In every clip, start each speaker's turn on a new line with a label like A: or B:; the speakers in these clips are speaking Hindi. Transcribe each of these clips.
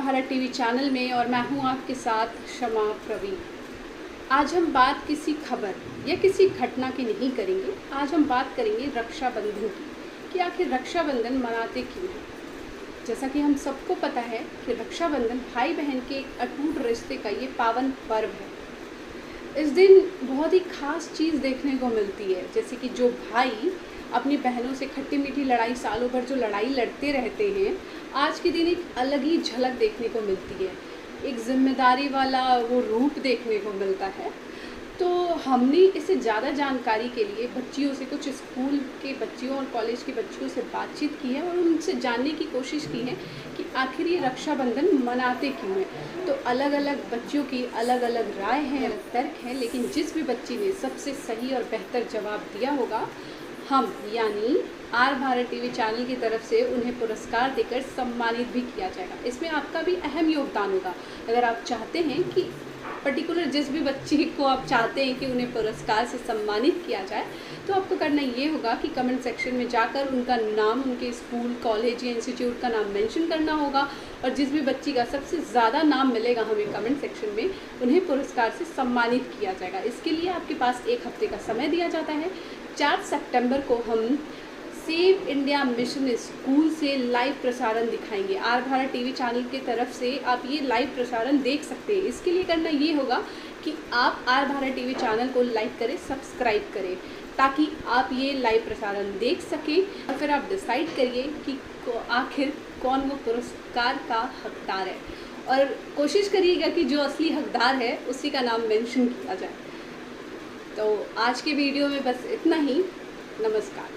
A: भारत टीवी चैनल में और मैं हूं आपके साथ शमा प्रवीण। आज हम बात किसी खबर या किसी घटना की नहीं करेंगे। आज हम बात करेंगे रक्षाबंधन की कि आखिर रक्षाबंधन मनाते क्यों हैं। जैसा कि हम सबको पता है कि रक्षाबंधन भाई बहन के एक अटूट रिश्ते का ये पावन पर्व है। इस दिन बहुत ही खास चीज़ देखने को मिलती है, जैसे कि जो भाई अपनी बहनों से खट्टी मीठी लड़ाई सालों भर जो लड़ाई लड़ते रहते हैं, आज के दिन एक अलग ही झलक देखने को मिलती है। एक जिम्मेदारी वाला वो रूप देखने को मिलता है। तो हमने इसे ज़्यादा जानकारी के लिए बच्चियों से, कुछ स्कूल के बच्चियों और कॉलेज की बच्चियों से बातचीत की है और उनसे जानने की कोशिश की है कि आखिर ये रक्षाबंधन मनाते क्यों हैं। तो अलग अलग बच्चियों की अलग अलग राय है, अलग तर्क हैं, लेकिन जिस भी बच्ची ने सबसे सही और बेहतर जवाब दिया होगा, हम यानी आर भारत टीवी चैनल की तरफ से उन्हें पुरस्कार देकर सम्मानित भी किया जाएगा। इसमें आपका भी अहम योगदान होगा। अगर आप चाहते हैं कि पर्टिकुलर जिस भी बच्ची को आप चाहते हैं कि उन्हें पुरस्कार से सम्मानित किया जाए, तो आपको करना ये होगा कि कमेंट सेक्शन में जाकर उनका नाम, उनके स्कूल, कॉलेज या इंस्टीट्यूट का नाम मेंशन करना होगा और जिस भी बच्ची का सबसे ज़्यादा नाम मिलेगा हमें कमेंट सेक्शन में, उन्हें पुरस्कार से सम्मानित किया जाएगा। इसके लिए आपके पास 1 हफ्ते का समय दिया जाता है। 4 सितंबर को हम सेव इंडिया मिशन स्कूल से लाइव प्रसारण दिखाएंगे। आर भारत टीवी चैनल की तरफ से आप ये लाइव प्रसारण देख सकते हैं। इसके लिए करना ये होगा कि आप आर भारत टीवी चैनल को लाइक करें, सब्सक्राइब करें, ताकि आप ये लाइव प्रसारण देख सकें और फिर आप डिसाइड करिए कि आखिर कौन वो पुरस्कार का हकदार है और कोशिश करिएगा कि जो असली हकदार है उसी का नाम मेंशन किया जाए। तो आज के वीडियो में बस इतना ही। नमस्कार।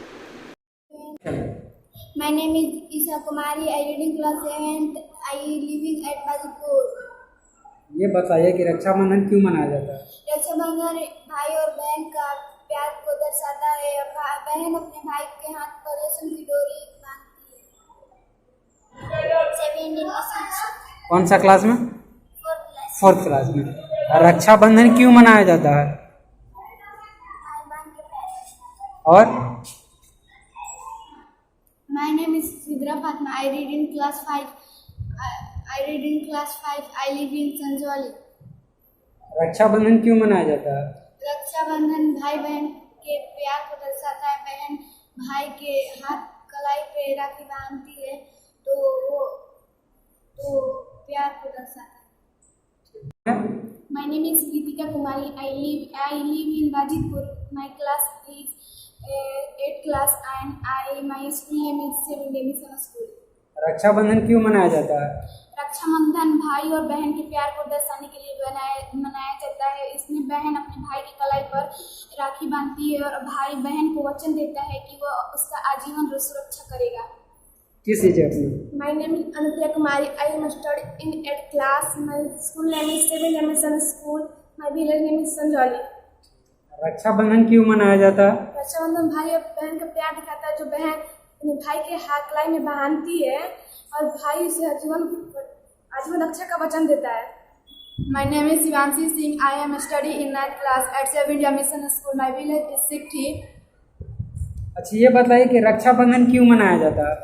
B: My name is Isha Kumari. I read in class 7th. I living at Bajipur.
C: ये बताइए कि रक्षाबंधन क्यों मनाया जाता है।
B: रक्षाबंधन भाई और बहन का प्यार को दर्शाता है। बहन अपने भाई के हाथ पर रेशम की डोरी बांधती है। 7
C: कौन सा क्लास में? 4th क्लास में। रक्षाबंधन क्यों मनाया जाता है? और
B: My name is Sidra Fatma. I read in class 5. I read in class 5. I live in Sanjoli.
C: Rakshabandhan क्यों मनाया जाता है?
B: रक्षाबंधन भाई बहन के प्यार को दर्शाता है। बहन भाई के हाथ कलाई पे राखी बांधती है, तो प्यार को दर्शाता है। My name is Ritika Kumari. I live in Bajipur. My class is 8th class and my school name is Sev India Mission School.
C: Rakshabandhan क्यों मनाया जाता है?
B: रक्षाबंधन भाई और बहन के प्यार को दर्शाने के लिए मनाया जाता है। इसमें बहन अपने भाई की कलाई पर राखी बांधती है और भाई बहन को वचन देता है कि वह उसका आजीवन सुरक्षा करेगा।
C: किस एज में?
B: My name is Anutya Kumari. I am studying in 8th class. My school name is Sev India Mission School. My village name is Sanjoli.
C: Rakshabandhan क्यों मनाया जाता है?
B: रक्षाबंधन भाई और बहन का प्यार दिखाता है। जो बहन अपने भाई के हाथ कलाई में बांधती है और भाई उसे आजीवन रक्षा का वचन देता है। My name is Shivanshi Singh. I am studying in 9th class at Sev India Mission School. My village is Sikthi.
C: अच्छा, ये बताइए कि रक्षाबंधन क्यों मनाया जाता है?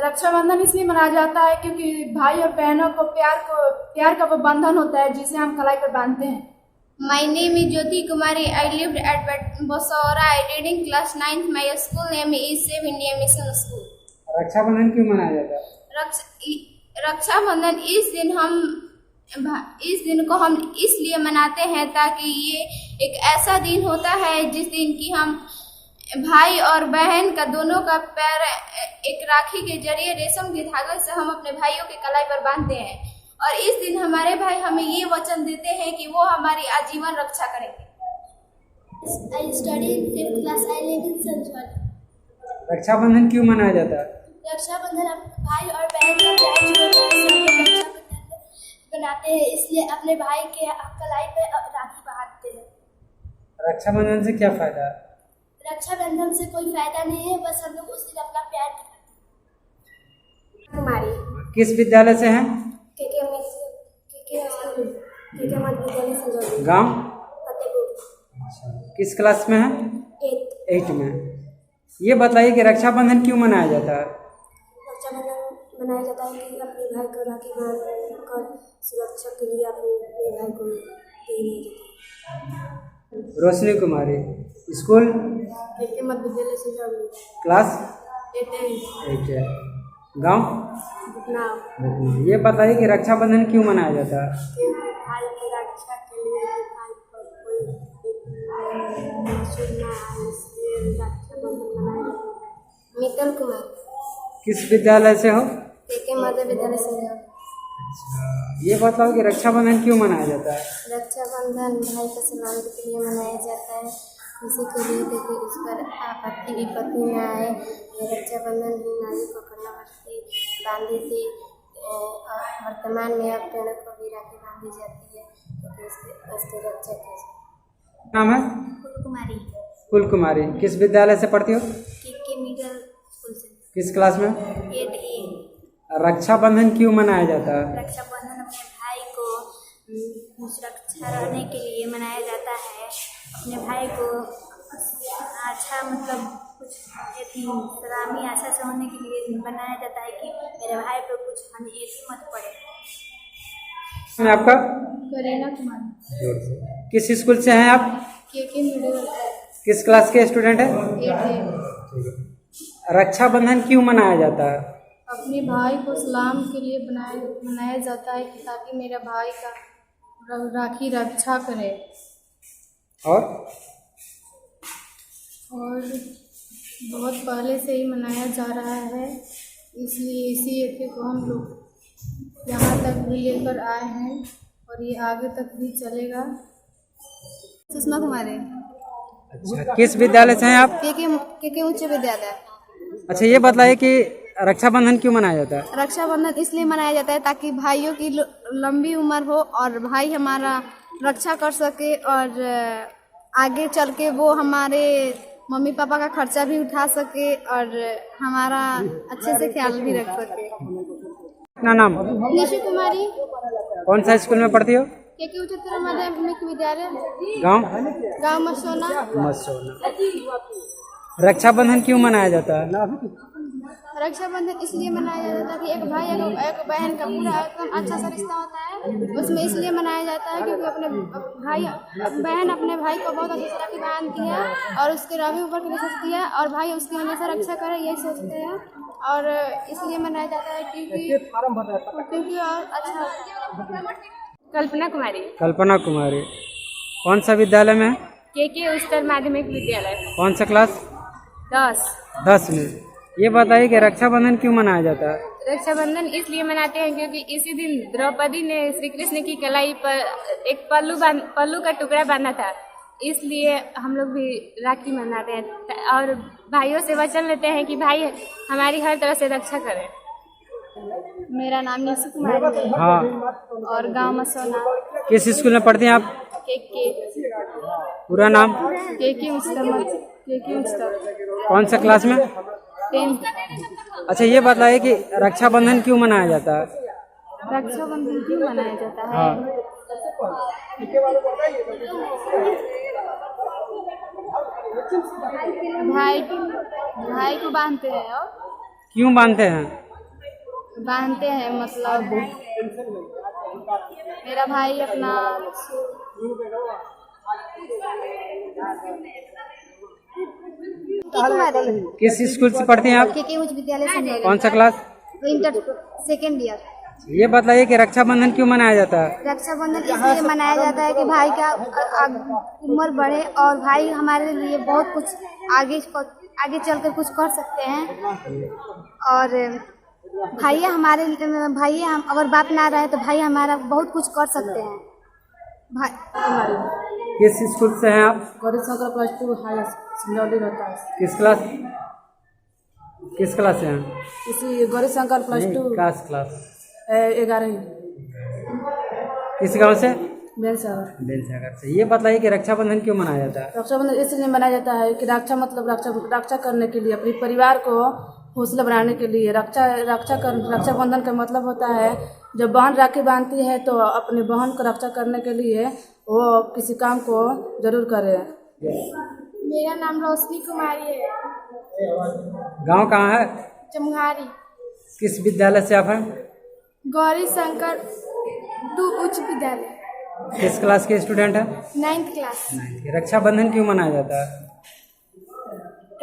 B: रक्षाबंधन इसलिए मनाया जाता है क्योंकि भाई और बहनों को प्यार का वो बंधन होता है जिसे हम कलाई पर बांधते हैं। My name is Jyoti Kumari. I lived at Basora. I read in class 9th. My school name is Sev India Mission School.
C: Rakshabandhan क्यों मनाया जाता है?
B: रक्षाबंधन इस दिन को हम इसलिए मनाते हैं ताकि ये एक ऐसा दिन होता है जिस दिन की हम भाई और बहन का दोनों का पैर एक राखी के जरिए रेशम के धागे से हम अपने भाइयों के कलाई पर बांधते हैं और इस दिन हमारे भाई हमें ये वचन देते हैं कि वो हमारी आजीवन रक्षा करेंगे। I study in 5th class. I live in Sanjoli.
C: Rakshabandhan क्यों मनाया जाता है?
B: रक्षाबंधन भाई और बहन का प्यार रक्षाबंधन बनाते हैं, इसलिए अपने भाई के कलाई पे राखी बांधते हैं।
C: रक्षाबंधन से क्या फायदा है?
B: रक्षाबंधन से कोई फायदा नहीं है, बस हम लोग उस दिन अपना प्यार दिखाते हैं। कुमारी
C: किस विद्यालय से हैं? गांव? किस क्लास में है? 8th में। ये बताइए कि रक्षाबंधन क्यों मनाया जाता है?
B: रक्षाबंधन मनाया जाता है कि अपने भाई को राखी बांध और सुरक्षा के लिए अपने भाई को दे देते।
C: रोशनी कुमारी, स्कूल
B: के मध्य विद्यालय से
C: क्लास
B: 8
C: 8 गाँव।
B: नाम
C: ये बताइए कि रक्षाबंधन क्यों मनाया जाता है?
B: के भाई की रक्षा के लिए भाई पर कोई सुनना है, इसलिए रक्षाबंधन मनाया जाता है। मित्तल कुमार,
C: किस विद्यालय से हो?
B: के मध्य विद्यालय से है।
C: ये बताओ कि रक्षाबंधन क्यों मनाया जाता है?
B: रक्षाबंधन भाई का सम्मान के लिए मनाया जाता है, खुशी के लिए, ताकि उस पर आपत्ति विपत्ति न आए। रक्षाबंधन ही नारी को कर्णावती बांधी थी, वर्तमान में अब पेड़ों को भी राखी बांधी जाती है, क्योंकि उसकी रक्षा की।
C: नाम है?
B: कुमारी,
C: कुल कुमारी, किस विद्यालय से पढ़ती हो?
B: के मिडिल स्कूल से।
C: किस क्लास में?
B: 8A।
C: रक्षाबंधन क्यों मनाया जाता है?
B: रक्षाबंधन अपने भाई को सुरक्षा रहने के लिए मनाया जाता है। अपने भाई को अच्छा मतलब कुछ सलामी आशा से होने के लिए बनाया जाता है कि मेरे भाई पे कुछ हानि मत पड़े।
C: आपका?
B: करीना कुमार,
C: किस स्कूल से हैं आप?
B: के मिडिल
C: किस क्लास के स्टूडेंट हैं?
B: 8A।
C: रक्षाबंधन क्यों मनाया जाता है?
B: अपने भाई को सलाम के लिए मनाया जाता है, ताकि मेरा भाई का राखी रक्षा करे।
C: और
B: बहुत पहले से ही मनाया जा रहा है, इसलिए इसी एथे को हम लोग यहाँ तक भी लेकर आए हैं और ये आगे तक भी चलेगा। सुषमा कुमारी,
C: अच्छा, किस विद्यालय से हैं आप?
B: के उच्च विद्यालय।
C: अच्छा, ये बताइए कि रक्षाबंधन क्यों मनाया जाता है?
B: रक्षाबंधन इसलिए मनाया जाता है ताकि भाइयों की लंबी उम्र हो और भाई हमारा रक्षा कर सके, और आगे चल के वो हमारे मम्मी पापा का खर्चा भी उठा सके और हमारा अच्छे से ख्याल भी रख सके।
C: अपना नाम?
B: निशु कुमारी,
C: कौन सा स्कूल में पढ़ती हो?
B: के उच्चतर माध्यमिक विद्यालय,
C: गाँव
B: मसोना।
C: रक्षाबंधन क्यों मनाया जाता है?
B: रक्षाबंधन इसलिए मनाया जाता है कि एक भाई एक बहन का पूरा एकदम अच्छा सा रिश्ता होता है, उसमें इसलिए मनाया जाता है क्योंकि अपने बहन अपने भाई को बहुत अच्छी से राखी बांधती है और उसके रवि ऊपर के सोचती है और भाई उसकी हमेशा रक्षा करे, यही सोचते हैं, और इसलिए मनाया जाता है क्योंकि और अच्छा।
C: कल्पना कुमारी, कौन सा विद्यालय में?
B: के उच्चतर माध्यमिक विद्यालय।
C: कौन सा क्लास? 10 में। ये बताइए कि रक्षाबंधन क्यों मनाया जाता है?
B: रक्षाबंधन इसलिए मनाते हैं क्योंकि इसी दिन द्रौपदी ने श्री कृष्ण की कलाई पर एक पल्लू का टुकड़ा बांधा था, इसलिए हम लोग भी राखी मनाते हैं और भाइयों से वचन लेते हैं कि भाई हमारी हर तरह से रक्षा करें। मेरा नाम निशु कुमारी है।
C: हाँ।
B: और गांव मसोना।
C: किस स्कूल में पढ़ती हैं आप?
B: के
C: पूरा नाम?
B: के उच्चतर।
C: कौन सा क्लास में?
B: 10th।
C: अच्छा, ये बताइए कि रक्षाबंधन क्यों मनाया जाता है?
B: रक्षाबंधन क्यों मनाया जाता है?
C: हाँ।
B: भाई को बांधते हैं। और
C: क्यों बांधते हैं?
B: बांधते हैं मतलब मेरा भाई अपना
C: किस स्कूल से पढ़ते हैं आप?
B: के उच्च विद्यालय से।
C: कौन सा क्लास?
B: Inter 2nd year.
C: ये बताइए कि रक्षाबंधन क्यों मनाया जाता है?
B: रक्षाबंधन इसलिए मनाया जाता है कि भाई का उम्र बढ़े और भाई हमारे लिए बहुत कुछ आगे चलकर कुछ कर सकते हैं, और भाई हम अगर बात ना रहे तो भाई हमारा बहुत कुछ कर सकते हैं।
C: किस स्कूल से हैं आप?
D: गौरीशंकर +2 हाई सिंगरौली रहता है।
C: किस क्लास से हैं?
D: इसी गौरीशंकर +2
C: क्लास
D: 11वीं।
C: किस गांव से?
D: बेलसागर।
C: से। ये बताइए कि रक्षाबंधन क्यों मनाया जाता है?
D: रक्षाबंधन इसलिए मनाया जाता है कि रक्षा करने के लिए, अपने परिवार को हौसला बनाने के लिए। रक्षाबंधन का मतलब होता है जब बहन राखी बांधती है तो अपने बहन को रक्षा करने के लिए वो किसी काम को जरूर करे।
B: मेरा नाम रोशनी कुमारी है।
C: गांव कहाँ है?
B: जमुहारी।
C: किस विद्यालय से आप हैं?
B: गौरीशंकर टू उच्च विद्यालय,
C: किस क्लास के स्टूडेंट है?
B: 9th class.
C: रक्षाबंधन क्यों मनाया जाता है?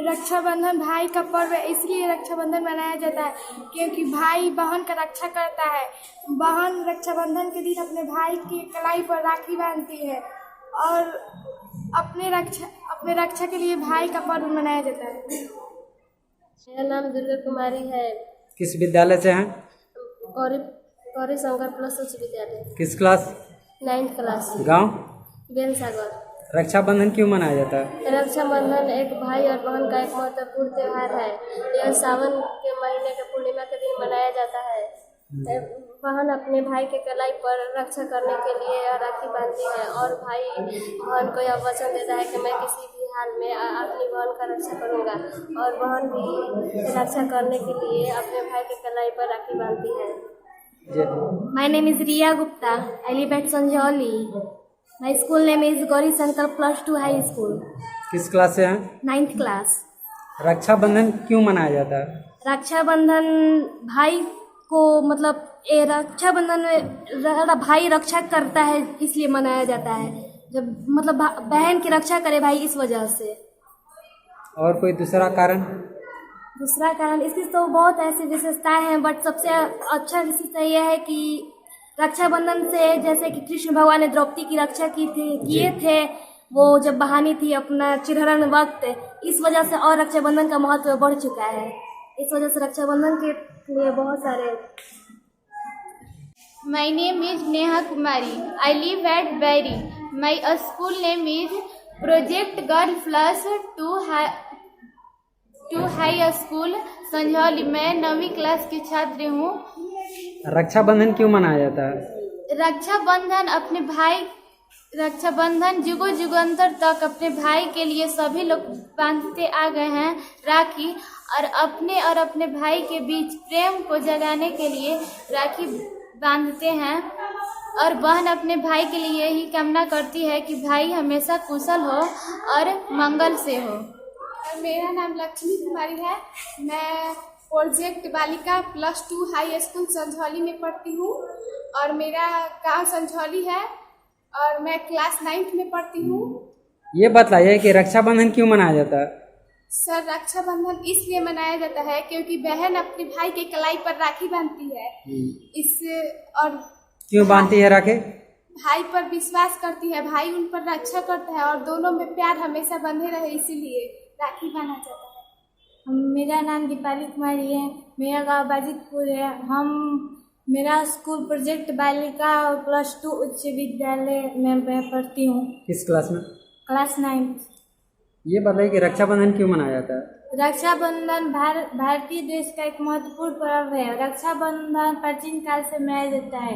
B: रक्षाबंधन भाई का पर्व है, इसलिए रक्षाबंधन मनाया जाता है क्योंकि भाई बहन का रक्षा करता है। बहन रक्षाबंधन के दिन अपने भाई की कलाई पर राखी बांधती है और अपने रक्षा के लिए भाई का पर्व मनाया जाता है।
E: मेरा नाम दुर्गा कुमारी है।
C: किस विद्यालय से हैं?
E: गौरी शंकर प्लस उच्च विद्यालय,
C: किस क्लास?
E: 9th क्लास,
C: गांव?
E: बेनसागर।
C: रक्षाबंधन क्यों मनाया जाता है?
E: रक्षाबंधन एक भाई और बहन का एक महत्वपूर्ण त्यौहार है। यह सावन के महीने के पूर्णिमा के दिन मनाया जाता है। बहन अपने भाई के कलाई पर रक्षा करने के लिए राखी बांधती है और भाई बहन को यह वचन देता है कि मैं किसी भी हाल में अपनी बहन का रक्षा करूंगा, और बहन भी रक्षा करने के लिए अपने भाई के कलाई पर राखी बांधती है।
B: My name is Riya Gupta. I live at Sanjoli. My school name is Gauri Shankar Plus 2 High School.
C: किस क्लास से हैं?
B: 9th class.
C: रक्षाबंधन क्यों मनाया जाता है?
B: रक्षाबंधन भाई को मतलब रक्षाबंधन में भाई रक्षा करता है इसलिए मनाया जाता है, जब मतलब बहन की रक्षा करे भाई, इस वजह से।
C: और कोई दूसरा कारण?
B: दूसरा कारण इसकी तो बहुत ऐसी विशेषताएं हैं, बट सबसे अच्छा विशेषता यह है कि रक्षाबंधन से जैसे कि कृष्ण भगवान ने द्रौपदी की रक्षा किए थे, वो जब बहानी थी अपना चिरहरण वक्त, इस वजह से और रक्षाबंधन का महत्व बढ़ चुका है। इस वजह से रक्षाबंधन के लिए बहुत सारे।
F: My name is Neha Kumari. I live at Bairi. My school name is Project Girl Plus 2 High School Sanjhauli. मैं 9वीं क्लास की छात्र हूँ।
C: रक्षाबंधन क्यों मनाया जाता है?
F: रक्षाबंधन जुगों जुगांतर तक अपने भाई के लिए सभी लोग बांधते आ गए हैं राखी, और अपने भाई के बीच प्रेम को जगाने के लिए राखी बांधते हैं, और बहन अपने भाई के लिए यही कामना करती है कि भाई हमेशा कुशल हो और मंगल से हो।
B: मेरा नाम लक्ष्मी कुमारी है। मैं प्रोजेक्ट बालिका प्लस 2 हाई स्कूल संझौली में पढ़ती हूँ और मेरा गांव संझौली है और मैं क्लास 9th में पढ़ती हूँ।
C: ये बताइए कि रक्षाबंधन क्यों मनाया जाता है?
B: सर, रक्षाबंधन इसलिए मनाया जाता है क्योंकि बहन अपने भाई के कलाई पर राखी बांधती है। और
C: क्यों बांधती है राखी?
B: भाई पर विश्वास करती है, भाई उन पर रक्षा करता है और दोनों में प्यार हमेशा बंधे रहे, इसीलिए राखी बांधा जाता है। मेरा नाम दीपाली कुमारी है। मेरा गाँव बाजितपुर है। मेरा स्कूल प्रोजेक्ट बालिका प्लस 2 उच्च विद्यालय में मैं पढ़ती हूँ।
C: किस क्लास में?
B: Class 9th।
C: ये बताइए कि रक्षाबंधन क्यों मनाया जाता है?
B: रक्षाबंधन भारतीय देश का एक महत्वपूर्ण पर्व है। रक्षाबंधन प्राचीन काल से मनाया जाता है।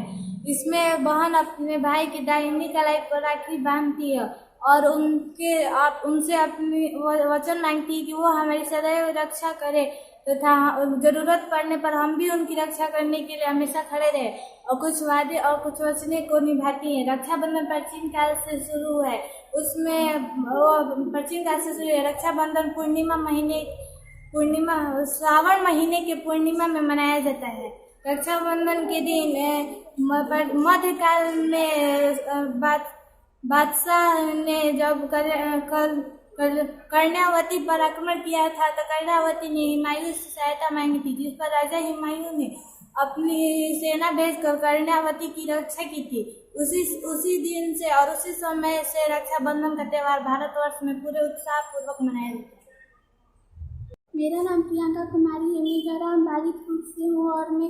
B: इसमें बहन अपने भाई की दाहिनी कलाई पर राखी बांधती है और उनसे अपनी वचन मांगती है कि वो हमारी सदैव रक्षा करे तथा जरूरत पड़ने पर हम भी उनकी रक्षा करने के लिए हमेशा खड़े रहे, और कुछ वादे और कुछ वचने को निभाती हैं। रक्षाबंधन प्राचीन काल से शुरू है। रक्षाबंधन श्रावण महीने के पूर्णिमा में मनाया जाता है। रक्षाबंधन के दिन मध्यकाल में बादशाह ने जब कर्णावती पर आक्रमण किया था तो कर्णावती ने हुमायूं से सहायता मांगी थी, जिस पर राजा हुमायूं ने अपनी सेना भेजकर कर्णावती की रक्षा की थी। उसी दिन से और उसी समय से रक्षाबंधन का त्यौहार भारतवर्ष में पूरे उत्साह पूर्वक मनाया जाता है।
G: मेरा नाम प्रियंका कुमारी है। मैं ग्राम बाजितपुर से हूँ और मैं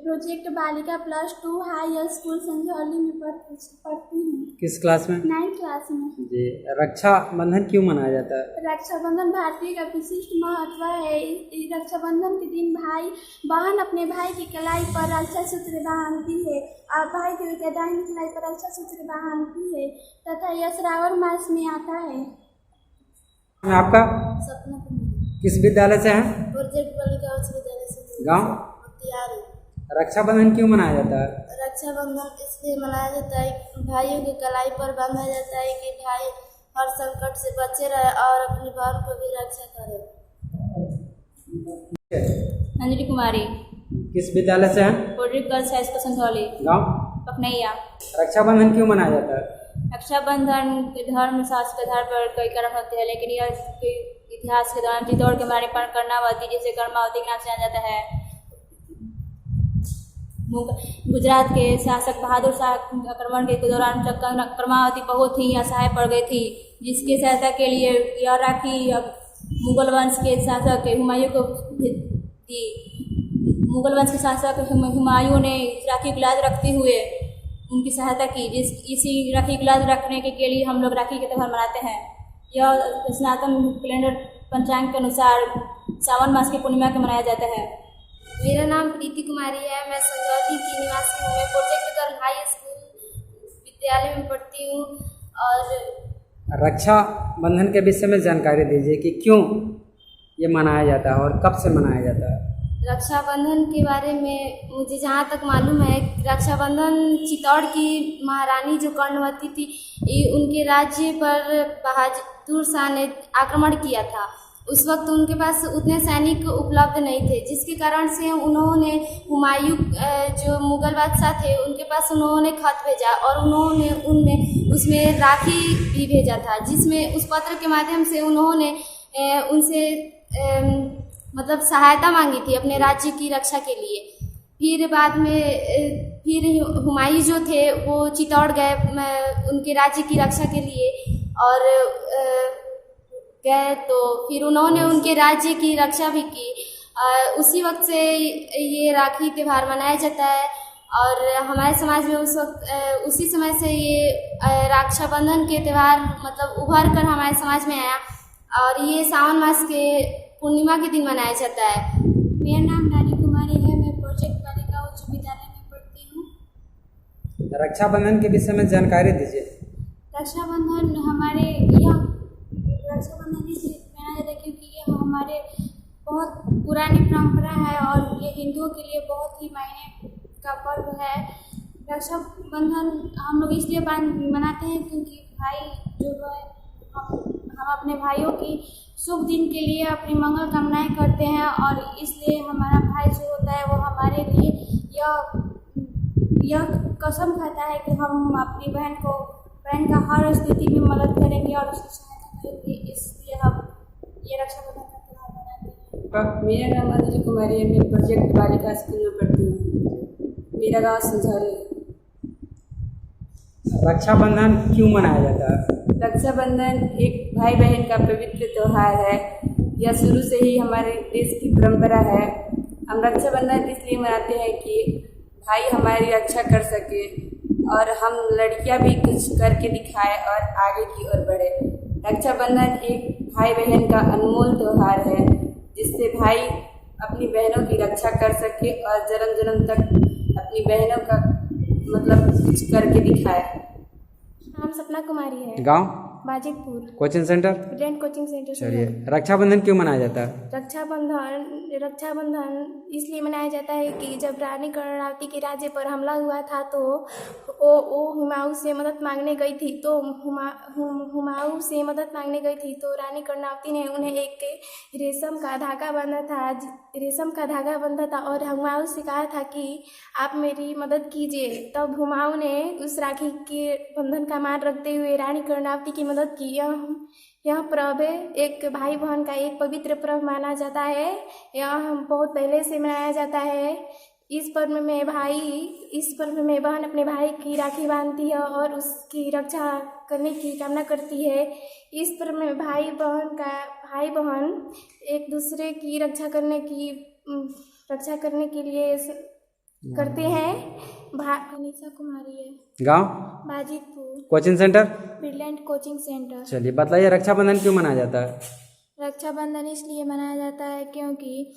G: प्रोजेक्ट बालिका प्लस 2 हाई स्कूल संझौली में पढ़ती हूँ।
C: किस क्लास में?
G: 9th क्लास में।
C: जी, रक्षाबंधन क्यों मनाया जाता है?
G: रक्षाबंधन भारतीय का विशिष्ट महत्व है। रक्षाबंधन के दिन बहन अपने भाई की कलाई पर रक्षा सूत्र बांधती है और भाई की दाहिनी कलाई पर रक्षा सूत्र बांधती है तथा यह श्रावण मास में आता है।
C: आपका
B: सपना
C: किस विद्यालय से हैं?
B: प्रोजेक्ट बालिका उच्च विद्यालय से।
C: गाँव? रक्षाबंधन क्यों मनाया जाता है?
B: रक्षाबंधन इसलिए मनाया जाता है कि भाइयों की कलाई पर बांधा जाता है कि भाई हर संकट से बचे रहे और अपनी बहन को भी रक्षा करे।
E: अंजलि कुमारी।
C: किस विद्यालय से हैं?
E: Project girls high school Sanjhauli.
C: गाँव?
H: अपनैया।
C: रक्षाबंधन क्यों मनाया जाता है?
H: रक्षाबंधन धर्म शास्त्र के आधार पर कई कारण होते हैं, लेकिन यह इतिहास के दौरान चित्तौड़ के महारानी कर्णावती जिसे कर्मावती के नाम से जाना जाता है, गुजरात के शासक बहादुर शाह आक्रमण के दौरान कर्मावती बहुत ही असहाय पड़ गई थी, जिसकी सहायता के लिए यह राखी मुगल वंश के शासक हुमायूं को दी। मुगल वंश के शासक हुमायूं ने राखी की लाज रखते हुए उनकी सहायता की, इसी राखी की लाज रखने के लिए हम लोग राखी के त्यौहार मनाते हैं। यह सनातन कैलेंडर पंचांग के अनुसार सावन मास की पूर्णिमा को मनाया जाता है।
B: मेरा नाम प्रीति कुमारी है। मैं संजौली की निवासी हूँ। मैं प्रोजेक्ट गर्ल हाई स्कूल विद्यालय में पढ़ती हूँ। और
C: रक्षाबंधन के विषय में जानकारी दीजिए कि क्यों ये मनाया जाता है और कब से मनाया जाता है।
B: रक्षाबंधन के बारे में मुझे जहाँ तक मालूम है, रक्षाबंधन चित्तौड़ की महारानी जो कर्णवती थी, उनके राज्य पर बहादुर शाह ने आक्रमण किया था। उस वक्त उनके पास उतने सैनिक उपलब्ध नहीं थे, जिसके कारण से उन्होंने हुमायूं जो मुगल बादशाह थे उनके पास उन्होंने खत भेजा और उन्होंने उसमें राखी भी भेजा था, जिसमें उस पत्र के माध्यम से उन्होंने उनसे मतलब सहायता मांगी थी अपने राज्य की रक्षा के लिए। फिर बाद में फिर हुमायूं जो थे वो चित्तौड़ गए उनके राज्य की रक्षा के लिए और गए, तो फिर उन्होंने उनके राज्य की रक्षा भी की। उसी वक्त से ये राखी त्यौहार मनाया जाता है और हमारे समाज में उस वक्त उसी समय से ये रक्षाबंधन के त्यौहार मतलब उभर कर हमारे समाज में आया और ये सावन मास के पूर्णिमा के दिन मनाया जाता है।
G: मेरा नाम रानी कुमारी है। मैं प्रोजेक्ट बालिका उच्च विद्यालय में पढ़ती हूँ।
C: रक्षाबंधन के विषय में जानकारी दीजिए।
G: रक्षाबंधन हमारे यहाँ रक्षाबंधन इसलिए मनाया जाता है क्योंकि यह हमारे बहुत पुरानी परंपरा है और ये हिंदुओं के लिए बहुत ही मायने का पर्व है। रक्षाबंधन हम लोग इसलिए मनाते हैं क्योंकि भाई जो है हम अपने भाइयों की शुभ दिन के लिए अपनी मंगल कामनाएं करते हैं और इसलिए हमारा भाई जो होता है वो हमारे लिए यह कसम खाता है कि हम अपनी बहन का हर स्थिति में मदद करेंगे और उसकी सहायता करेंगे, इसलिए हम ये रक्षाबंधन का त्यौहार मनाते हैं।
I: मेरा नाम अंजलि कुमारी है। मैं प्रोजेक्ट बालिका स्कूल में पढ़ती हूँ। मेरा गाँव संझौली।
C: रक्षाबंधन क्यों मनाया जाता है?
I: रक्षाबंधन एक भाई बहन का पवित्र त्यौहार है। यह शुरू से ही हमारे देश की परंपरा है। हम रक्षाबंधन इसलिए मनाते हैं कि भाई हमारी रक्षा कर सके और हम लड़कियां भी कुछ करके दिखाएं और आगे की ओर बढ़े। रक्षाबंधन एक भाई बहन का अनमोल त्यौहार है, जिससे भाई अपनी बहनों की रक्षा कर सके और जन्म जन्म तक अपनी बहनों का मतलब कुछ करके दिखाए।
G: नाम सपना कुमारी है।
C: गांव
G: Bajitpur.
C: Coaching centre.
G: Brilliant coaching centre.
C: चलिए, रक्षाबंधन क्यों मनाया जाता है?
G: रक्षाबंधन इसलिए मनाया जाता है कि जब रानी कर्णावती के राज्य पर हमला हुआ था तो वो हुमायूं से मदद मांगने गई थी, तो हुमायूं से मदद मांगने गई थी तो रानी कर्णावती ने उन्हें एक रेशम का धागा बांधा था और हुमायूं से कहा था कि आप मेरी मदद कीजिए। तब हुमायूं ने उस राखी के बंधन का मान रखते हुए रानी कर्णावती की मदद की। यह पर्व एक भाई बहन का एक पवित्र पर्व माना जाता है। यह बहुत पहले से मनाया जाता है। इस पर्व में बहन अपने भाई की राखी बांधती है और उसकी रक्षा करने की कामना करती है। इस पर्व में भाई बहन एक दूसरे की रक्षा करने के लिए करते हैं। अनीसा कुमारी है।
C: गांव
G: Bajitpur.
C: Coaching centre.
G: Brilliant coaching centre.
C: चलिए, बताइए रक्षाबंधन क्यों मनाया जाता है?
G: रक्षाबंधन इसलिए मनाया जाता है क्योंकि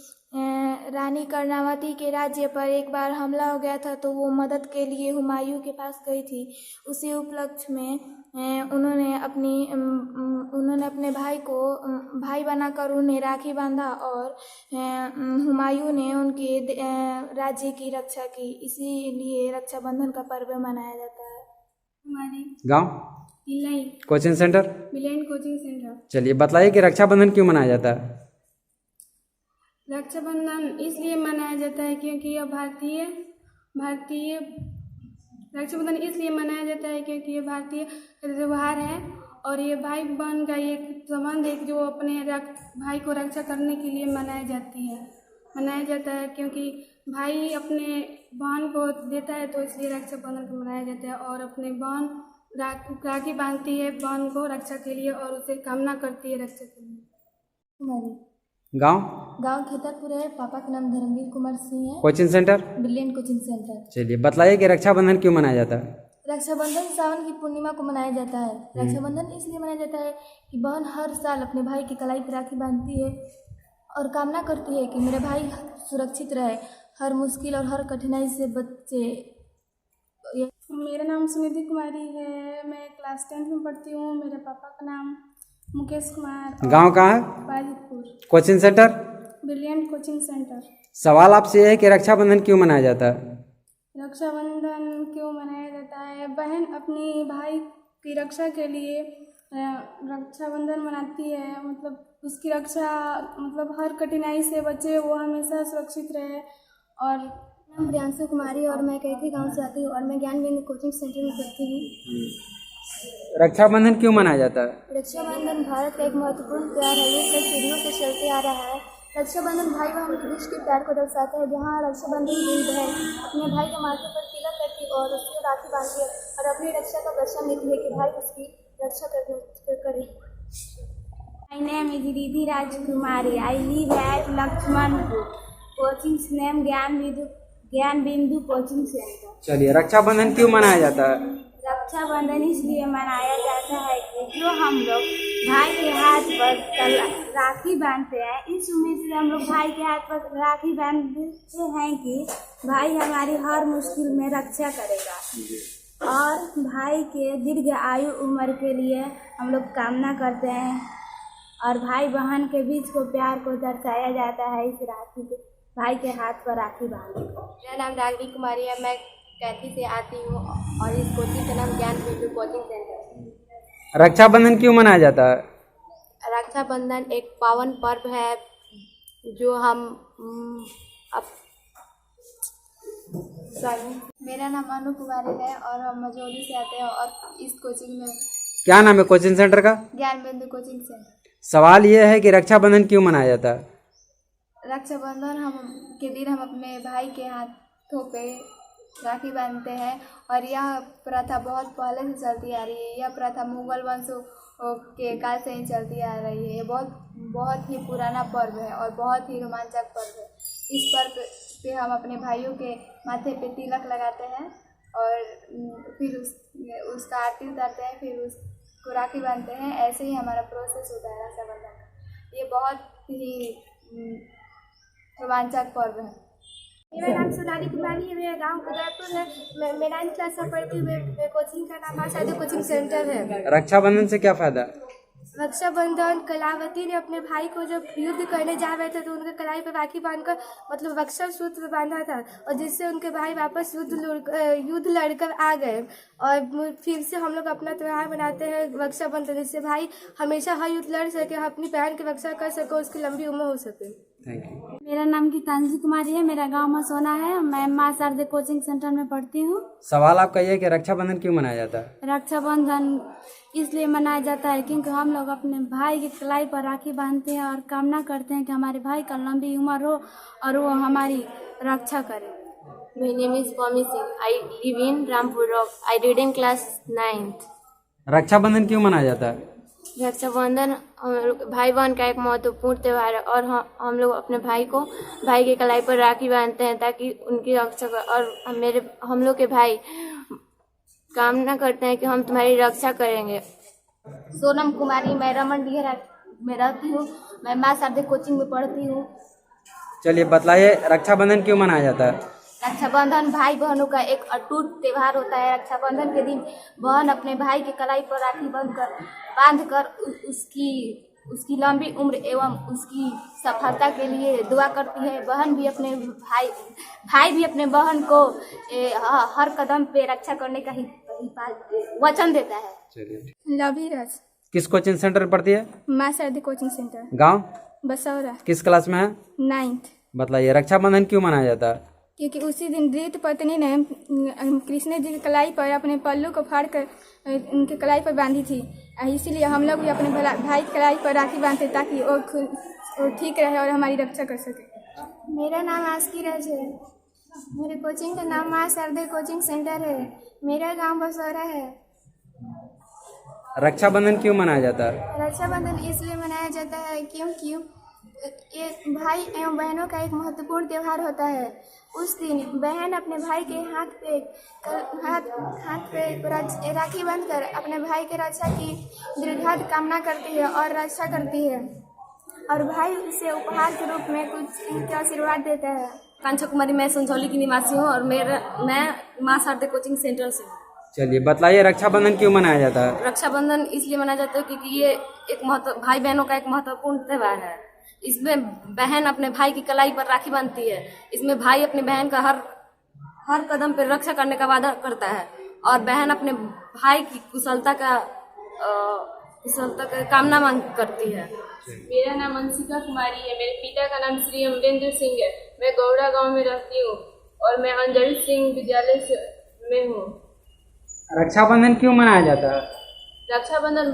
G: रानी कर्णावती के राज्य पर एक बार हमला हो गया था तो वो मदद के लिए हुमायूं के पास गई थी। उसी उपलक्ष्य में उन्होंने अपने भाई को भाई बनाकर उन्हें राखी बांधा और हुमायूं ने उनके राज्य की रक्षा की। इसीलिए रक्षाबंधन का पर्व मनाया जाता है। हमारी
C: गांव coaching centre.
G: Brilliant coaching centre.
C: चलिए, बताइए कि रक्षाबंधन क्यों मनाया जाता है?
G: रक्षाबंधन इसलिए मनाया जाता है क्योंकि यह भारतीय रक्षाबंधन इसलिए मनाया जाता है क्योंकि ये भारतीय त्यौहार है और ये भाई बहन का एक संबंध है जो अपने भाई को रक्षा करने के लिए मनाया जाता है क्योंकि भाई अपने बहन को देता है तो इसलिए रक्षाबंधन को मनाया जाता है। और अपने बहन राखी बांधती है बहन को रक्षा के लिए और उसे कामना करती है रक्षा के लिए।
C: गांव
E: खेतरपुर है। पापा का नाम धर्मवीर कुमार सिंह है।
C: Coaching centre
E: brilliant coaching centre.
C: चलिए बताइए कि रक्षाबंधन क्यों मनाया जाता है?
E: रक्षाबंधन सावन की पूर्णिमा को मनाया जाता है। रक्षाबंधन इसलिए मनाया जाता है कि बहन हर साल अपने भाई की कलाई पर राखी बांधती है और कामना करती है कि मेरे भाई सुरक्षित रहे, हर मुश्किल और हर कठिनाई से बचे।
G: मेरा नाम सुनिधि कुमारी है। मैं क्लास 10 में पढ़ती हूँ। मेरे पापा का नाम मुकेश कुमार।
C: गांव कहाँ है?
G: Bajitpur.
C: Coaching centre?
G: Brilliant coaching centre.
C: सवाल आपसे यह है कि रक्षाबंधन क्यों मनाया जाता है?
G: रक्षाबंधन क्यों मनाया जाता है? बहन अपनी भाई की रक्षा के लिए रक्षाबंधन मनाती है। मतलब उसकी रक्षा मतलब हर कठिनाई से बचे, वो हमेशा सुरक्षित रहे। और
E: नाम प्रियांशु कुमारी और मैं कैथी गांव से आती हूँ और मैं ज्ञान बिंदु कोचिंग सेंटर में पढ़ती हूँ।
C: रक्षाबंधन क्यों मनाया जाता है?
E: रक्षाबंधन भारत का एक महत्वपूर्ण त्यौहार है। ये कई पीढ़ियों से चलते आ रहा है। रक्षाबंधन भाई बहन के बीच के प्यार को दर्शाता है। जहाँ रक्षाबंधन दिन बहन अपने भाई के माथे पर तिलक करती और उसको राखी बांधती है और अपनी रक्षा का वचन देती है कि भाई उसकी रक्षा करे।
G: My name is Riddhi Rajkumari. I live at Lakshmanpur. Coaching name ज्ञान बिंदु कोचिंग सेंटर।
C: चलिए रक्षाबंधन क्यों मनाया जाता है?
G: रक्षाबंधन इसलिए मनाया जाता है कि जो हम लोग भाई के हाथ पर राखी बांधते हैं, इस उम्मीद से हम लोग भाई के हाथ पर राखी बांधते हैं कि भाई हमारी हर मुश्किल में रक्षा करेगा और भाई के दीर्घ आयु उम्र के लिए हम लोग कामना करते हैं और भाई बहन के बीच को प्यार को दर्शाया जाता है इस राखी के भाई के हाथ पर राखी बांधने को।
E: मेरा नाम रागवी कुमारी है। मैं कैथी से आती हूँ और इस कोचिंग का नाम ज्ञान बिंदु कोचिंग सेंटर।
C: रक्षाबंधन क्यों मनाया जाता है?
E: रक्षाबंधन एक पावन पर्व है जो हम मेरा नाम अनु कुमारी है और हम मझौली से आते हैं और इस कोचिंग में।
C: क्या नाम है कोचिंग सेंटर का?
E: ज्ञान बिंदु कोचिंग सेंटर।
C: सवाल ये है कि रक्षाबंधन क्यों मनाया जाता है?
E: रक्षाबंधन के दिन हम अपने भाई के हाथों पे राखी बांधते हैं और यह प्रथा बहुत पहले से चलती आ रही है। यह प्रथा मुगल वंशों के काल से ही चलती आ रही है। ये बहुत ही पुराना पर्व है और बहुत ही रोमांचक पर्व है। इस पर्व पे हम अपने भाइयों के माथे पे तिलक लगाते हैं और फिर उसका आरती उतारते हैं, फिर उसको राखी बांधते हैं। ऐसे ही हमारा प्रोसेस होता है रक्षाबंधन का। ये बहुत ही रोमांचक पर्व है।
G: मेरा नाम सोनाली कुमारी है। मेरा गांव उदयपुर है। मैं 9th क्लास में पढ़ती हूँ। मेरे कोचिंग का नाम आशादी कोचिंग सेंटर है।
C: रक्षाबंधन से क्या फायदा?
G: रक्षाबंधन कलावती ने अपने भाई को जब युद्ध करने जा रहे थे तो उनके कलाई पर राखी बांधकर मतलब रक्षा सूत्र बांधा था और जिससे उनके भाई वापस युद्ध लड़कर आ गए। और फिर से हम लोग अपना त्यौहार मनाते हैं रक्षाबंधन, जिससे भाई हमेशा हर युद्ध लड़ सके, अपनी बहन की रक्षा कर सके, उसकी लंबी उम्र हो सके।
E: मेरा नाम गीतांजलि कुमारी है। मेरा गांव मसोना है। मैं माँ शारदे कोचिंग सेंटर में पढ़ती हूँ।
C: सवाल आपका ये है कि रक्षाबंधन क्यों मनाया जाता है?
E: रक्षाबंधन इसलिए मनाया जाता है क्योंकि हम लोग अपने भाई की कलाई पर राखी बांधते हैं और कामना करते हैं कि हमारे भाई का लंबी उम्र हो और वो हमारी रक्षा करे।
J: My name is Pami Singh. I live in Rampur Rock. I read in class 9th.
C: Rakshabandhan क्यों मनाया जाता है?
J: रक्षाबंधन भाई बहन का एक महत्वपूर्ण त्यौहार है और हम लोग अपने भाई के कलाई पर राखी बांधते हैं ताकि उनकी रक्षा और हम लोग के भाई कामना करते हैं कि हम तुम्हारी रक्षा करेंगे।
E: सोनम कुमारी, मैं रमन डिहरा में रहती हूँ। मैं माँ शारदे कोचिंग में पढ़ती हूँ।
C: चलिए बतलाइए रक्षाबंधन क्यों मनाया जाता है?
E: रक्षाबंधन भाई बहनों का एक अटूट त्यौहार होता है। रक्षाबंधन के दिन बहन अपने भाई के कलाई पर राखी बांधकर उसकी लंबी उम्र एवं उसकी सफलता के लिए दुआ करती है। बहन भी अपने भाई भी अपने बहन को हर कदम पे रक्षा करने का ही वचन देता है।
C: चलिए
G: लवी राज
C: किस कोचिंग सेंटर में पढ़ती है?
G: माँ शारदे कोचिंग सेंटर।
C: गांव?
G: बसौरा।
C: किस क्लास में है?
G: 9th।
C: बतलाइए रक्षाबंधन क्यों मनाया जाता है?
K: क्योंकि उसी दिन धृत पत्नी ने कृष्ण जी की कलाई पर अपने पल्लू को फाड़ कर उनके कलाई पर बांधी थी। इसीलिए हम लोग भी अपने भाई की कलाई पर राखी बांधते ताकि वो ठीक रहे और हमारी रक्षा कर सके।
G: मेरा नाम आस्की राज है। मेरे कोचिंग का नाम माँ शारदा कोचिंग सेंटर है। मेरा गांव बसौरा है।
C: रक्षाबंधन क्यों मनाया जाता है?
G: रक्षाबंधन इसलिए मनाया जाता है क्योंकि ये भाई एवं बहनों का एक महत्वपूर्ण त्यौहार होता है। उस दिन बहन अपने भाई के हाथ पे राखी बांधकर अपने भाई के रक्षा की दीर्घायु कामना करती है और रक्षा करती है और भाई उसे उपहार के रूप में कुछ आशीर्वाद देता है।
L: कांक्षा कुमारी, मैं संजौली की निवासी हूँ और मैं माँ शारदा कोचिंग सेंटर से हूँ।
C: चलिए बताइए, रक्षाबंधन क्यों मनाया जाता है?
L: रक्षाबंधन इसलिए मनाया जाता है क्योंकि ये एक भाई बहनों का एक महत्वपूर्ण त्यौहार है। इसमें बहन अपने भाई की कलाई पर राखी बांधती है। इसमें भाई अपने बहन का हर कदम पर रक्षा करने का वादा करता है और बहन अपने भाई की कुशलता का कामना मांग करती है।
J: मेरा नाम अंशिका कुमारी है। मेरे पिता का नाम श्री अमरेंद्र सिंह है। मैं गौड़ा गांव में रहती हूँ और मैं अंजलि सिंह विद्यालय में हूँ।
C: रक्षाबंधन क्यों मनाया जाता है?
J: रक्षाबंधन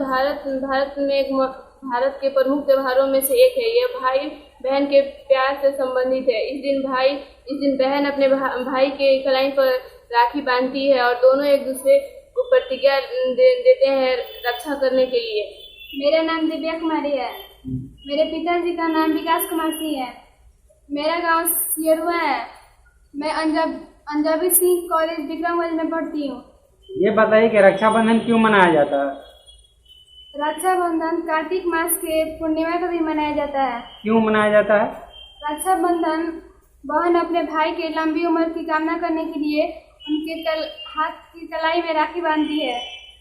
J: भारत के प्रमुख त्योहारों में से एक है। यह भाई बहन के प्यार से संबंधित है। इस दिन बहन अपने भाई के कलाई पर राखी बांधती है और दोनों एक दूसरे को प्रतिज्ञा देते हैं रक्षा करने के लिए।
G: मेरा नाम दिव्या कुमारी है। मेरे पिताजी का नाम विकास कुमार सिंह है। मेरा गांव सियरुआ है। मैं अंजाबी सिंह कॉलेज विक्रमगंज में पढ़ती हूँ।
C: ये बताइए कि रक्षाबंधन क्यों मनाया जाता है?
G: रक्षाबंधन कार्तिक मास के पूर्णिमा को भी मनाया जाता है।
C: क्यों मनाया जाता है?
G: रक्षाबंधन बहन अपने भाई के लंबी उम्र की कामना करने के लिए उनके हाथ की कलाई में राखी बांधती है।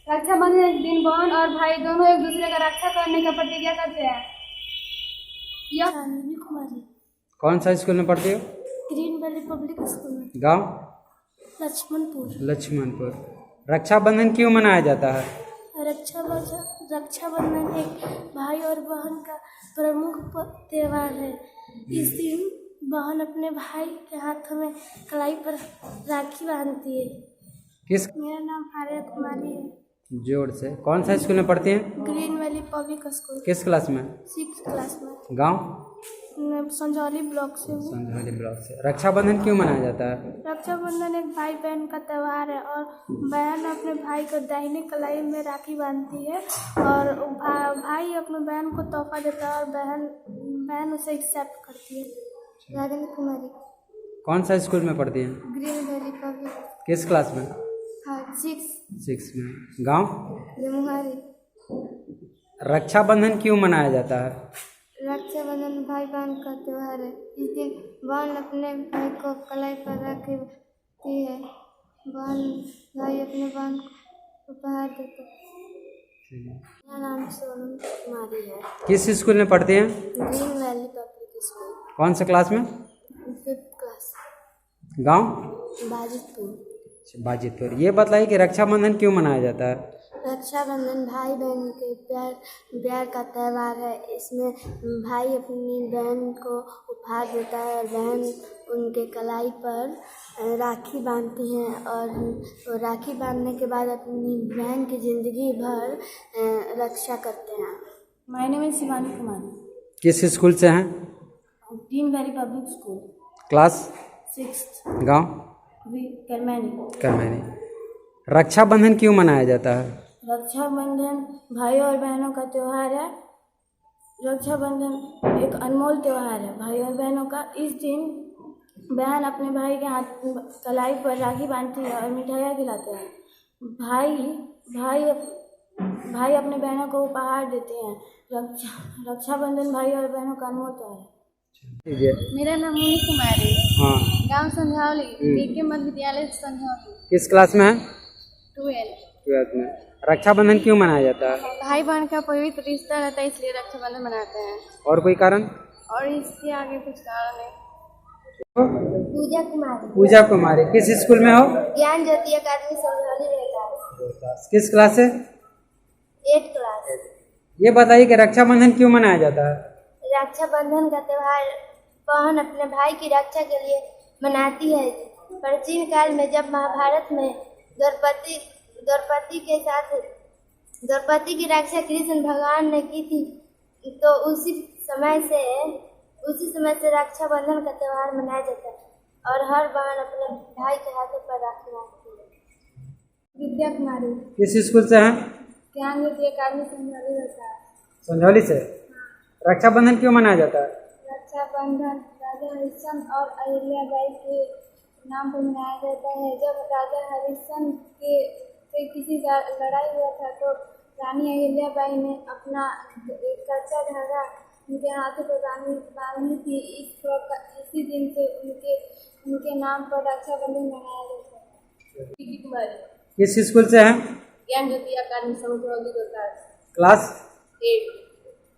G: रक्षाबंधन के दिन बहन और भाई दोनों एक दूसरे का रक्षा करने का प्रतिज्ञा करते हैं। यह
E: चांदनी कुमारी,
C: कौन सा स्कूल में पढ़ती हो?
E: ग्रीन वैली पब्लिक स्कूल में।
C: गाँव?
E: लक्ष्मणपुर।
C: रक्षाबंधन क्यों मनाया जाता है?
E: रक्षाबंधन एक भाई और बहन का प्रमुख त्यौहार है। इस दिन बहन अपने भाई के हाथों में कलाई पर राखी बांधती है।
G: मेरा नाम आर्या कुमारी है।
C: जोर से। कौन सा स्कूल में पढ़ती हैं?
G: Green valley public school.
C: किस क्लास में?
G: 6th क्लास में।
C: गाँव?
G: संजौली ब्लॉक से हूँ।
C: संजौली ब्लॉक से। रक्षाबंधन क्यों मनाया जाता है?
G: रक्षाबंधन एक भाई बहन का त्यौहार है और बहन अपने भाई को दाहिने कलाई में राखी बांधती है और भाई अपने बहन को तोहफा देता है और बहन उसे एक्सेप्ट करती है। रागिनी कुमारी।
C: कौन सा स्कूल में पढ़ती हैं?
G: Green valley public.
C: किस क्लास में?
G: 6
C: में। गाँव?
G: जमुहारी।
C: रक्षाबंधन क्यों मनाया जाता है?
G: रक्षाबंधन भाई बहन का त्यौहार है। इस दिन बहन अपने भाई को कलाई पर राखी बांधती है। भाई अपने बहन को उपहार देते हैं। मेरा नाम सोनम कुमारी है।
C: किस स्कूल में पढ़ती हैं?
G: Green valley public school.
C: कौन सा क्लास में?
G: 5th class.
C: गाँव?
G: बाजितपुर।
C: ये बताइए कि रक्षाबंधन क्यों मनाया जाता है?
G: रक्षाबंधन भाई बहन के प्यार का त्यौहार है। इसमें भाई अपनी बहन को उपहार देता है और बहन उनके कलाई पर राखी बांधती हैं और राखी बांधने के बाद अपनी बहन की ज़िंदगी भर रक्षा करते हैं।
E: My name is Shivani Kumari.
C: किस स्कूल से हैं?
E: Green valley public school.
C: Class?
E: 6th।
C: गाँव?
E: करमैनी।
C: रक्षाबंधन क्यों मनाया जाता है?
E: रक्षाबंधन भाई और बहनों का त्यौहार है। रक्षाबंधन एक अनमोल त्यौहार है भाई और बहनों का। इस दिन बहन अपने भाई के हाथ कलाई पर राखी बांधती है और मिठाइयाँ खिलाते हैं। भाई अपने बहनों को उपहार देते हैं। रक्षाबंधन भाई और बहनों का अनमोल त्यौहार है।
G: मेरा नाम मुनी कुमारी।
C: हाँ।
G: गांव संझौली। बीके मध्य विद्यालय संझौली।
C: किस क्लास में है?
G: 12th
C: में। रक्षाबंधन क्यों मनाया जाता है?
G: भाई बहन का पवित्र रिश्ता रहता है इसलिए रक्षाबंधन मनाते हैं।
C: और कोई कारण?
G: और इसके आगे कुछ कारण है।
C: पूजा कुमारी। किस स्कूल में हो?
G: ज्ञान ज्योति अकादमी संझौली रहता है।
C: किस क्लास से?
G: 8th class.
C: ये बताइए कि रक्षाबंधन क्यों मनाया जाता है?
G: रक्षाबंधन का त्यौहार बहन अपने भाई की रक्षा के लिए
E: मनाती है। प्राचीन काल में जब महाभारत में द्रौपदी के साथ द्रौपदी की रक्षा कृष्ण भगवान ने की थी, तो उसी समय से रक्षाबंधन का त्यौहार मनाया जाता है और हर बहन अपने भाई के हाथों पर राखी बांधती है।
K: विद्या कुमारी।
C: किस स्कूल से हैं?
K: ज्ञान ज्योति अकादमी संजौली होता है।
C: संजौली से। रक्षाबंधन क्यों मनाया जाता है?
K: रक्षाबंधन राजा हरिश्चंद्र और अहिल्याबाई के नाम पर मनाया जाता है। जब राजा हरिश्चंद्र से किसी का लड़ाई हुआ था तो रानी अहिल्याबाई ने अपना एक कच्चा धागा उनके हाथों पर बांधी थी। इसी दिन से उनके नाम पर रक्षाबंधन मनाया जाता है।
L: विद्या कुमारी।
C: किस स्कूल से हैं?
L: ज्ञान ज्योति अकादमी संजौली होता है।
C: क्लास
L: 8।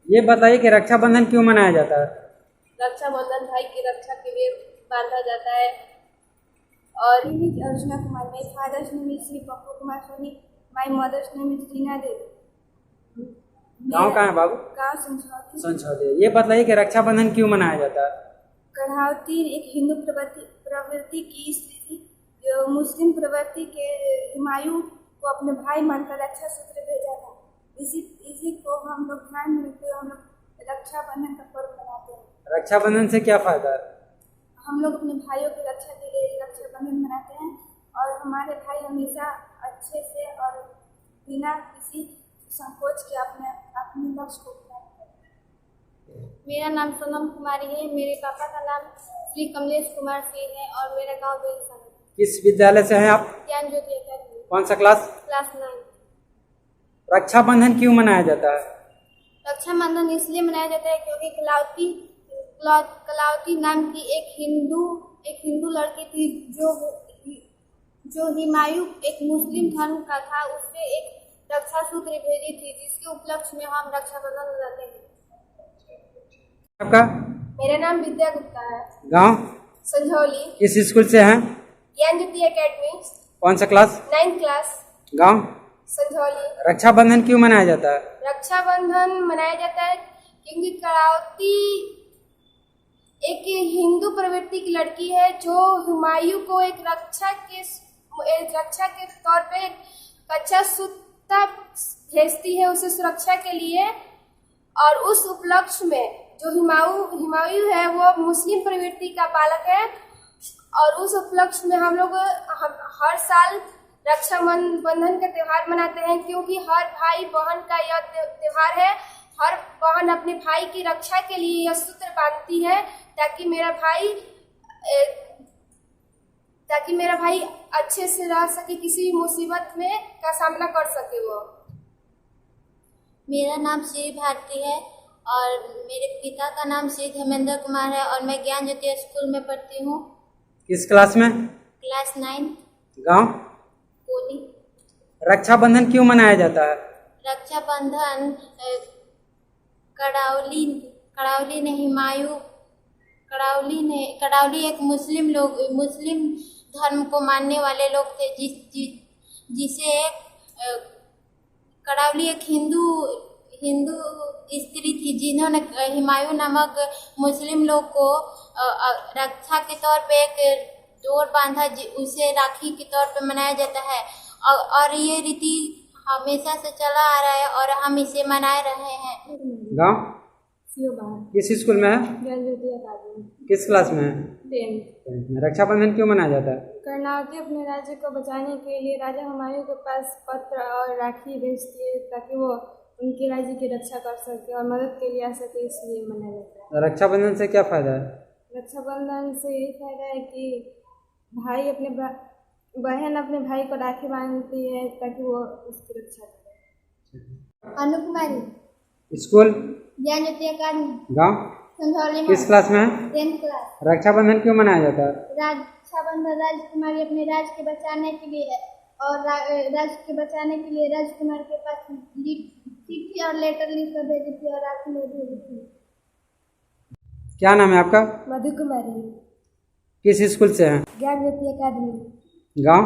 C: ये बताइए कि रक्षाबंधन क्यों मनाया जाता है?
L: रक्षाबंधन भाई की रक्षा के लिए बांधा जाता है। और
K: Archana Kumar, my father's name is Shri Pappu Kumar Soni, my mother's name is Reena Devi.
C: गाँव कहाँ है बाबू?
K: गाँव संझौली।
C: संझौली। ये बताइए कि रक्षाबंधन क्यों मनाया जाता है?
K: कर्णावती एक हिंदू प्रवृत्ति की स्त्री थी जो मुस्लिम प्रवृत्ति के हुमायूं को अपने भाई मानकर रक्षा सूत्र भेजा था। इसी को हम लोग ध्यान में रखते हुए हम लोग रक्षाबंधन का पर्व मनाते हैं।
C: रक्षाबंधन से क्या फायदा है?
K: हम लोग अपने भाइयों की रक्षा के लिए रक्षाबंधन मनाते हैं और हमारे भाई हमेशा अच्छे से और बिना किसी संकोच के अपने लक्ष्य को प्राप्त करते हैं।
F: मेरा नाम सोनम कुमारी है। मेरे पापा का नाम श्री कमलेश कुमार सिंह है और मेरा गांव बेलसन है।
C: किस विद्यालय से हैं आप?
F: ज्ञान ज्योति अकादमी।
C: कौन सा क्लास?
F: क्लास 9।
C: रक्षाबंधन क्यों मनाया जाता है?
F: रक्षाबंधन इसलिए मनाया जाता है क्योंकि कलावती नाम की एक हिंदू लड़की थी जो हुमायूं एक मुस्लिम धर्म का था, उससे एक रक्षा सूत्र भेजी थी जिसके उपलक्ष्य में हम रक्षाबंधन मनाते हैं।
C: आपका?
F: मेरा नाम विद्या गुप्ता है।
C: गांव?
F: संझौली।
C: किस स्कूल से हैं?
F: ज्ञान ज्योति अकेडमी।
C: कौन सा क्लास?
F: 9th class.
C: गांव?
F: संझौली।
C: रक्षाबंधन क्यों मनाया जाता है?
F: रक्षाबंधन मनाया जाता है क्योंकि कलावती एक हिंदू प्रवृत्ति की लड़की है जो हुमायूं को एक रक्षा के तौर पे कच्चा सूता भेजती है उसे सुरक्षा के लिए। और उस उपलक्ष्य में जो हुमायूं है वो मुस्लिम प्रवृत्ति का पालक है और उस उपलक्ष्य में हम लोग हर साल रक्षाबंधन का त्यौहार मनाते हैं क्योंकि हर भाई बहन का यह त्यौहार है। हर बहन अपने भाई की रक्षा के लिए यह सूत्र बांधती है ताकि मेरा भाई अच्छे से रह सके, किसी भी मुसीबत में का सामना कर सके वो।
M: मेरा नाम श्री भारती है और मेरे पिता का नाम श्री धर्मेंद्र कुमार है और मैं ज्ञान ज्योति स्कूल में पढ़ती हूँ।
C: किस क्लास में?
M: क्लास 9।
C: गांव?
M: कोनी।
C: रक्षाबंधन क्यों मनाया जाता है?
M: रक्षाबंधन कड़ावली एक मुस्लिम धर्म को मानने वाले लोग थे जिसे कड़ावली एक हिंदू स्त्री थी जिन्होंने हुमायूं नामक मुस्लिम लोग को रक्षा के तौर पे एक डोर बांधा, उसे राखी के तौर पे मनाया जाता है और ये रीति हमेशा से चला आ रहा है और हम इसे मना रहे हैं।
C: गाँव? किस स्कूल में है?
K: ज्ञान ज्योति अकादमी।
C: किस क्लास में है?
K: 10th।
C: रक्षाबंधन क्यों मनाया जाता है?
K: कर्णावती अपने राज्य को बचाने के लिए राजा हुमायूं के पास पत्र और राखी भेजती है ताकि वो उनके राज्य की रक्षा कर सके और मदद के लिए आ सके, इसलिए मनाया जाता है।
C: रक्षाबंधन से क्या फायदा है?
K: रक्षाबंधन से यही फायदा है कि बहन अपने भाई को राखी बांधती है ताकि वो उसकी रक्षा करे।
F: अनु कुमारी।
C: स्कूल?
F: ज्ञान ज्योति अकादमी।
C: गाँव?
F: संझौली।
C: किस क्लास में है?
F: 10th class.
C: रक्षाबंधन क्यों मनाया जाता है?
F: रक्षाबंधन राजकुमारी अपने राज्य के बचाने के लिए और राज्य के बचाने के लिए राजकुमार के पास चिट्ठी और लेटर लिखकर भेजी थी और राखी में भेजी थी।
C: क्या नाम है आपका?
K: मधु कुमारी।
C: किस स्कूल से हैं?
K: ज्ञान ज्योति अकादमी।
C: गाँव?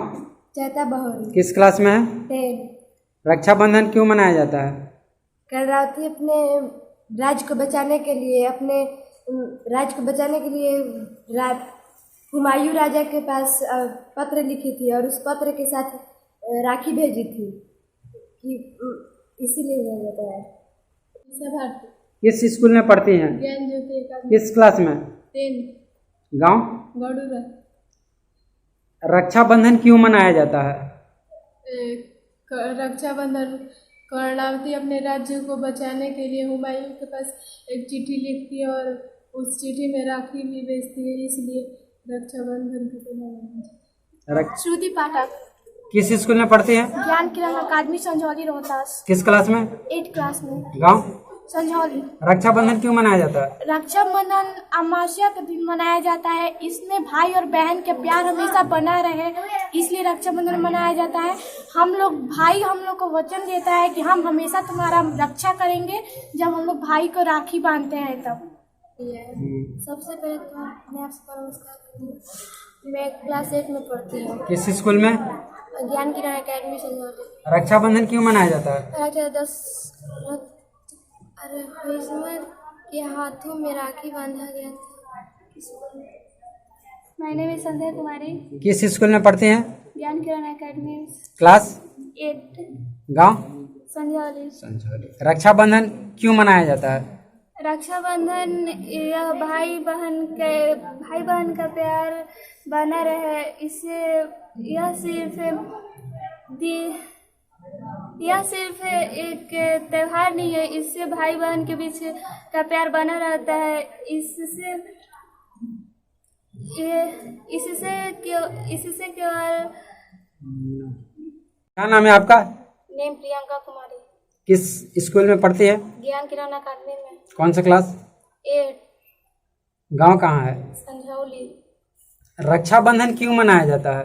K: चैता बहोरी।
C: किस क्लास में है?
K: 10th।
C: रक्षाबंधन क्यों मनाया जाता है?
K: कर्णावती अपने राज्य को बचाने के लिए
N: हुमायूं राजा के पास पत्र लिखी थी और उस पत्र के साथ राखी भेजी थी कि इसीलिए हुआ जाता है।
C: भारती किस स्कूल में पढ़ती हैं?
K: ज्ञान ज्योति एकेडमी।
C: किस क्लास में?
K: 10th।
C: गांव?
K: गौडूरा।
C: रक्षाबंधन क्यों मनाया जाता है?
K: रक्षाबंधन कर्णावती अपने राज्य को बचाने के लिए हुमायूं के पास एक चिट्ठी लिखती है और उस चिट्ठी में राखी भी भेजती है, इसलिए रक्षाबंधन को मनाया।
G: श्रुति पाठक
C: किस स्कूल में पढ़ती हैं?
G: ज्ञान किरण अकादमी संझौली रोहतास।
C: किस क्लास में?
G: 8th क्लास में।
C: गांव?
G: संझौली।
C: रक्षाबंधन क्यों मनाया जाता है?
G: रक्षाबंधन अमावस्या के दिन मनाया जाता है, इसमें भाई और बहन के प्यार हमेशा बना रहे इसलिए रक्षाबंधन मनाया जाता है। हम लोग को वचन देता है कि हम हमेशा तुम्हारा रक्षा करेंगे जब हम लोग भाई को राखी बांधते हैं तब।
N: सबसे पहले तो मैं आपसे नमस्कार करती हूँ। मैं क्लास 8 में पढ़ती हूँ।
C: किस स्कूल में?
N: ज्ञान किरण अकेडमी संझौली।
C: रक्षाबंधन क्यों मनाया जाता है?
N: अरे कृष्ण के हाथों में राखी बांधा गया था।
G: माय नेम इज संध्या कुमारी।
C: किस स्कूल में पढ़ती हैं?
G: ज्ञान किरण अकेडमी।
C: क्लास?
G: 8th।
C: गांव?
G: संझौली।
C: रक्षाबंधन क्यों मनाया जाता है?
G: रक्षाबंधन यह भाई बहन का प्यार बना रहे, इससे यह सिर्फ एक त्योहार नहीं है, इससे भाई बहन के बीच का प्यार बना रहता है। इससे केवल।
C: क्या नाम है आपका?
G: नेम प्रियंका कुमारी।
C: किस स्कूल में पढ़ती है?
G: ज्ञान किरण अकादमी में।
C: कौन सा क्लास?
G: 8th।
C: गांव कहाँ है?
G: संझौली।
C: रक्षाबंधन क्यों मनाया जाता है?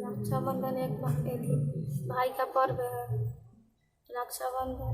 G: रक्षाबंधन एक भाई का पर्व है। रक्षाबंधन